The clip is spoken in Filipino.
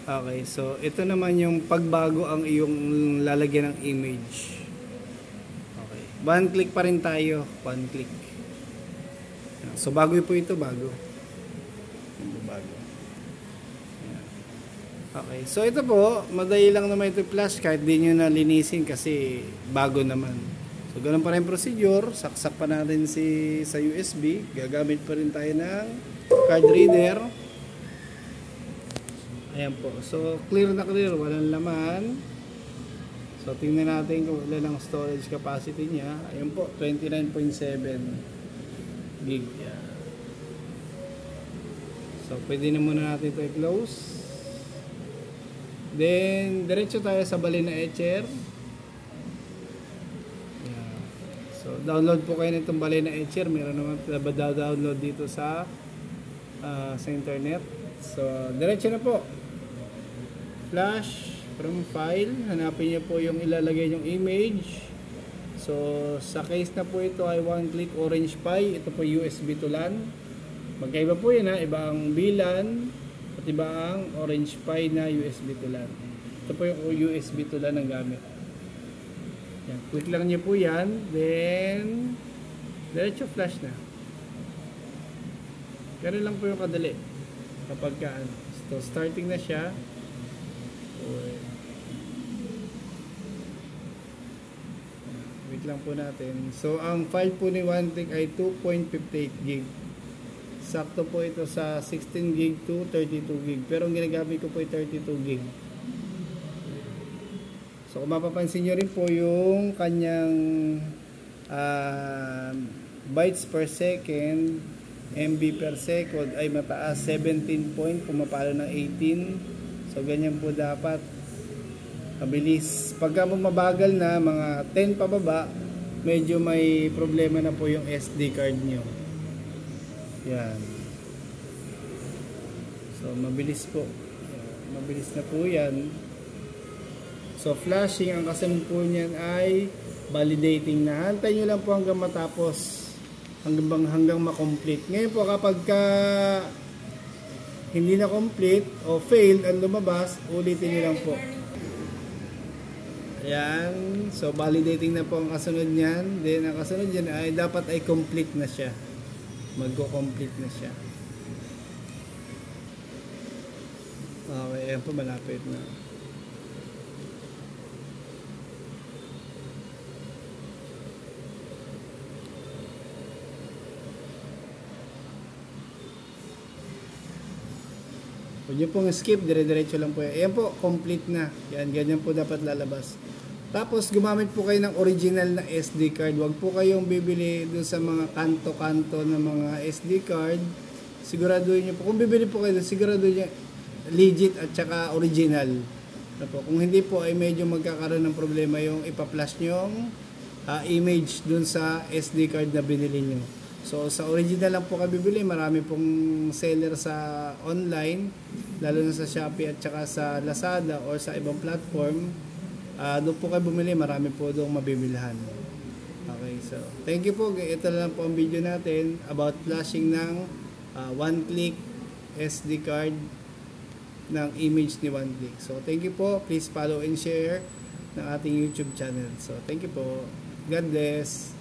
Okay, so ito naman yung pagbago ang iyong lalagyan ng image. Okay. One click pa rin tayo. One click. So bago po ito, bago. Bago. Okay, so ito po, madali lang naman ito flash kahit di nyo na linisin kasi bago naman. So ganun pa rin procedure, saksak pa natin sa USB, gagamit pa rin tayo ng card reader. Ayan po, so clear na clear, walang laman. So tingnan natin kung ilan ang storage capacity niya. Ayan po, 29.7 gig. So pwede na muna natin ito i-close. Then, diretso tayo sa Balena Etcher. Yeah. So, download po kayo nitong Balena Etcher. Meron naman download dito sa internet. So, diretso na po. Flash from file. Hanapin niyo po yung ilalagay yung image. So, sa case na po ito ay one click Orange Pi. Ito po USB to LAN. Magkaiba po yun ha. Iba ang VLAN. At iba ang Orange Pi na USB to LAN. Ito po yung USB to LAN ang gamit. Yan. Click lang niyo po yan. Then, diretso flash na. Ganun lang po yung kadali. Kapag so, starting na siya. Wait lang po natin. So, ang file po ni OneTick ay 2.58 gig. Sakto po ito sa 16 gig to 32 gig. Pero ang ginagamit ko po ay 32 gig. So kung mapapansin nyo rin po yung kanyang bytes per second, MB per second ay mataas. 17 point, pumapalo ng 18. So ganyan po dapat. Mabilis. Pagka mabagal na, mga 10 pababa, medyo may problema na po yung SD card nyo. Yan. So, mabilis po. Mabilis na po yan. So, flashing, ang kasunod po niyan ay validating na. Hantay nyo lang po hanggang matapos. Hanggang makomplete. Ngayon po, kapag hindi na complete o failed ang lumabas, ulitin nyo lang po. Ayan. So, validating na po ang kasunod niyan. Then, ang kasunod niyan ay dapat ay complete na siya. Magko-complete na siya. Okay, ayan po, malapit na. Huwag nyo pong skip, dire-diretso lang po yan. Ayan po, complete na. Yan, ganyan po dapat lalabas. Tapos gumamit po kayo ng original na SD card. Huwag po kayong bibili dun sa mga kanto-kanto ng mga SD card. Siguraduhin nyo po. Kung bibili po kayo, siguraduhin nyo legit at saka original. Kung hindi po ay medyo magkakaroon ng problema yung ipa-flash nyo image dun sa SD card na binili nyo. So sa original lang po kayo bibili. Marami pong seller sa online, lalo na sa Shopee at saka sa Lazada or sa ibang platform. Doon po kayo bumili, marami po doon mabibilhan. Okay, so thank you po. Ito lang po ang video natin about flashing ng one click SD card ng image ni OneTick. So thank you po. Please follow and share ng ating YouTube channel. So thank you po. God bless.